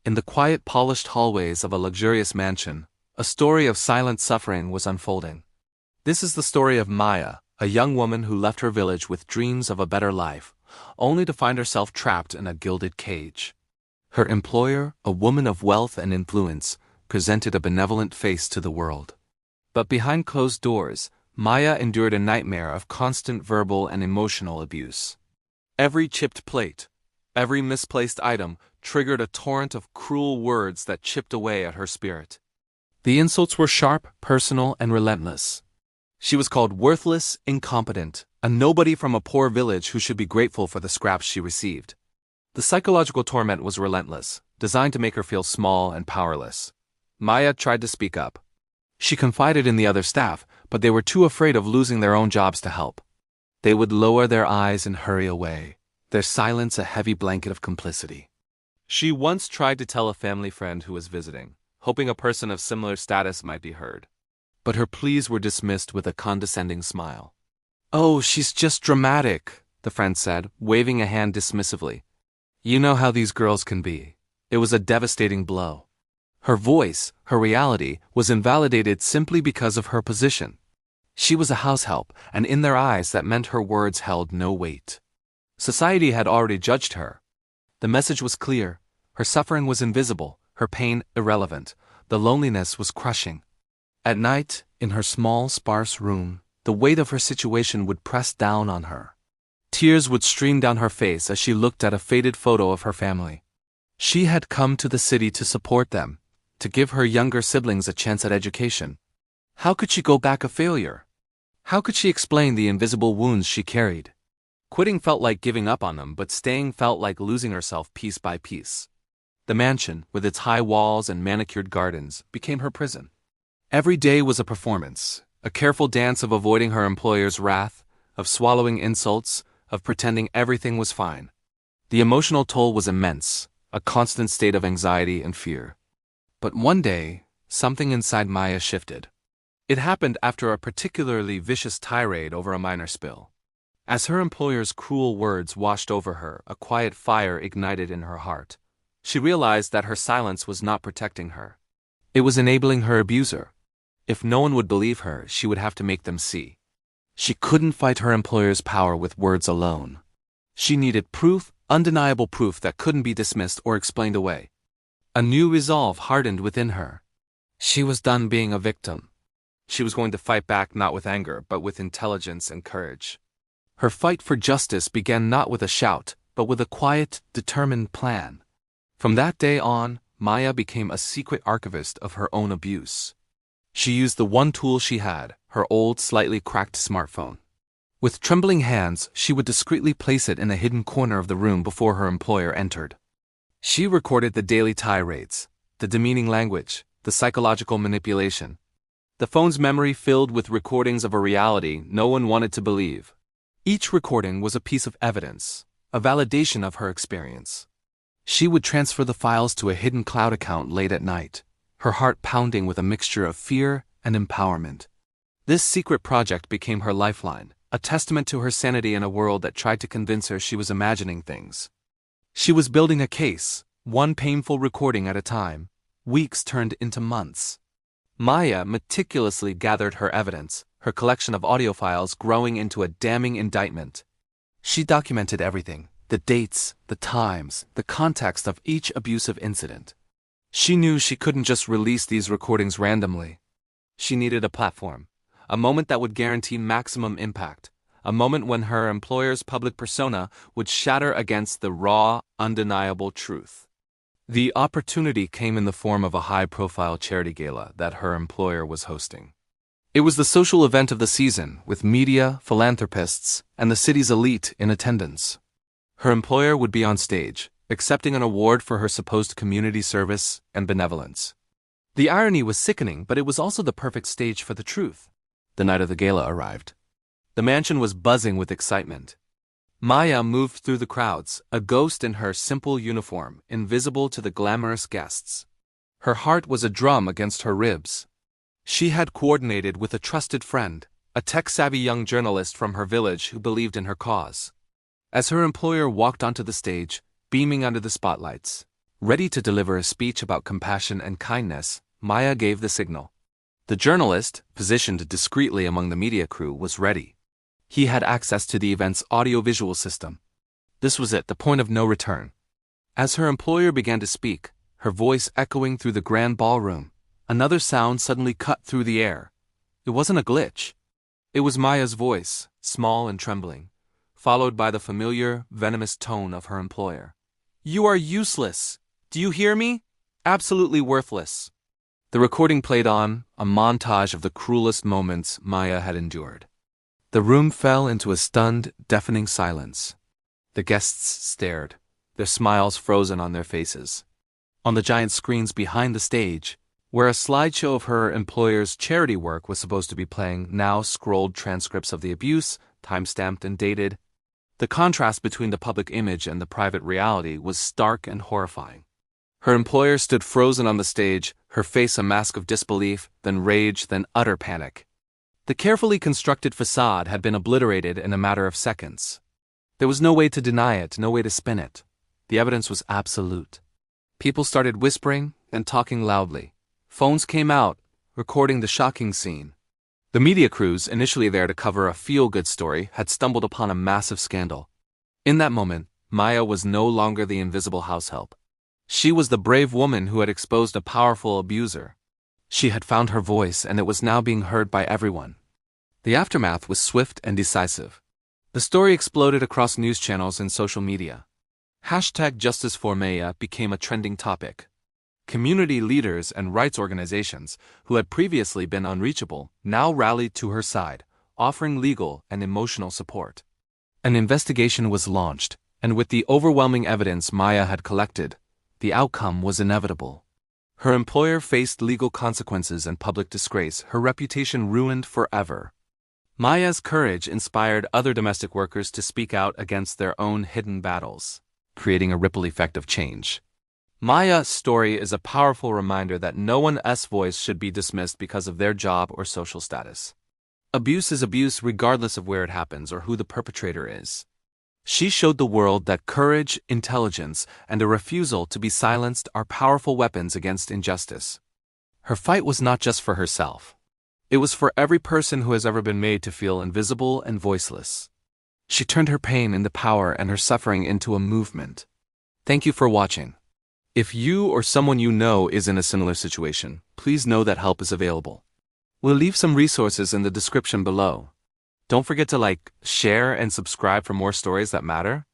In the quiet, polished hallways of a luxurious mansion, a story of silent suffering was unfolding. This is the story of Maya, a young woman who left her village with dreams of a better life, only to find herself trapped in a gilded cage. Her employer, a woman of wealth and influence, presented a benevolent face to the world. But behind closed doors, Maya endured a nightmare of constant verbal and emotional abuse. Every chipped plate, every misplaced item triggered a torrent of cruel words that chipped away at her spirit. The insults were sharp, personal, and relentless. She was called worthless, incompetent, a nobody from a poor village who should be grateful for the scraps she received. The psychological torment was relentless, designed to make her feel small and powerless. Maya tried to speak up. She confided in the other staff, but they were too afraid of losing their own jobs to help. They would lower their eyes and hurry away, their silence a heavy blanket of complicity. She once tried to tell a family friend who was visiting, hoping a person of similar status might be heard. But her pleas were dismissed with a condescending smile. "Oh, she's just dramatic," the friend said, waving a hand dismissively. "You know how these girls can be." It was a devastating blow. Her voice, her reality, was invalidated simply because of her position. She was a househelp, and in their eyes that meant her words held no weight. Society had already judged her. The message was clear. Her suffering was invisible, her pain irrelevant, the loneliness was crushing. At night, in her small, sparse room, the weight of her situation would press down on her. Tears would stream down her face as she looked at a faded photo of her family. She had come to the city to support them, to give her younger siblings a chance at education. How could she go back a failure? How could she explain the invisible wounds she carried? Quitting felt like giving up on them, but staying felt like losing herself piece by piece. The mansion, with its high walls and manicured gardens, became her prison. Every day was a performance, a careful dance of avoiding her employer's wrath, of swallowing insults, of pretending everything was fine. The emotional toll was immense, a constant state of anxiety and fear. But one day, something inside Maya shifted. It happened after a particularly vicious tirade over a minor spill. As her employer's cruel words washed over her, a quiet fire ignited in her heart. She realized that her silence was not protecting her. It was enabling her abuser. If no one would believe her, she would have to make them see. She couldn't fight her employer's power with words alone. She needed proof, undeniable proof that couldn't be dismissed or explained away. A new resolve hardened within her. She was done being a victim. She was going to fight back not with anger, but with intelligence and courage. Her fight for justice began not with a shout, but with a quiet, determined plan. From that day on, Maya became a secret archivist of her own abuse. She used the one tool she had, her old, slightly cracked smartphone. With trembling hands, she would discreetly place it in a hidden corner of the room before her employer entered. She recorded the daily tirades, the demeaning language, the psychological manipulation. The phone's memory filled with recordings of a reality no one wanted to believe. Each recording was a piece of evidence, a validation of her experience. She would transfer the files to a hidden cloud account late at night, her heart pounding with a mixture of fear and empowerment. This secret project became her lifeline, a testament to her sanity in a world that tried to convince her she was imagining things. She was building a case, one painful recording at a time. Weeks turned into months. Maya meticulously gathered her evidence, her collection of audio files growing into a damning indictment. She documented everything, the dates, the times, the context of each abusive incident. She knew she couldn't just release these recordings randomly. She needed a platform, a moment that would guarantee maximum impact, a moment when her employer's public persona would shatter against the raw, undeniable truth. The opportunity came in the form of a high-profile charity gala that her employer was hosting. It was the social event of the season, with media, philanthropists, and the city's elite in attendance. Her employer would be on stage, accepting an award for her supposed community service and benevolence. The irony was sickening, but it was also the perfect stage for the truth. The night of the gala arrived. The mansion was buzzing with excitement. Maya moved through the crowds, a ghost in her simple uniform, invisible to the glamorous guests. Her heart was a drum against her ribs. She had coordinated with a trusted friend, a tech-savvy young journalist from her village who believed in her cause. As her employer walked onto the stage, beaming under the spotlights, Ready to deliver a speech about compassion and kindness, Maya gave the signal. The journalist, positioned discreetly among the media crew, was ready. He had access to the event's audiovisual system. This was it, the point of no return. As her employer began to speak, her voice echoing through the grand ballroom, another sound suddenly cut through the air. It wasn't a glitch. It was Maya's voice, small and trembling, followed by the familiar, venomous tone of her employer. "You are useless! Do you hear me? Absolutely worthless." The recording played on, a montage of the cruelest moments Maya had endured. The room fell into a stunned, deafening silence. The guests stared, their smiles frozen on their faces. On the giant screens behind the stage, where a slideshow of her employer's charity work was supposed to be playing, now scrolled transcripts of the abuse, time-stamped and dated. The contrast between the public image and the private reality was stark and horrifying. Her employer stood frozen on the stage, her face a mask of disbelief, then rage, then utter panic. The carefully constructed facade had been obliterated in a matter of seconds. There was no way to deny it, no way to spin it. The evidence was absolute. People started whispering and talking loudly. Phones came out, recording the shocking scene. The media crews, initially there to cover a feel-good story, had stumbled upon a massive scandal. In that moment, Maya was no longer the invisible househelp. She was the brave woman who had exposed a powerful abuser. She had found her voice, and it was now being heard by everyone. The aftermath was swift and decisive. The story exploded across news channels and social media. #JusticeForMaya became a trending topic. Community leaders and rights organizations, who had previously been unreachable, now rallied to her side, offering legal and emotional support. An investigation was launched, and with the overwhelming evidence Maya had collected, the outcome was inevitable. Her employer faced legal consequences and public disgrace, her reputation ruined forever. Maya's courage inspired other domestic workers to speak out against their own hidden battles, creating a ripple effect of change. Maya's story is a powerful reminder that no one's voice should be dismissed because of their job or social status. Abuse is abuse regardless of where it happens or who the perpetrator is. She showed the world that courage, intelligence, and a refusal to be silenced are powerful weapons against injustice. Her fight was not just for herself. It was for every person who has ever been made to feel invisible and voiceless. She turned her pain into power and her suffering into a movement. Thank you for watching. If you or someone you know is in a similar situation, please know that help is available. We'll leave some resources in the description below. Don't forget to like, share, and subscribe for more stories that matter.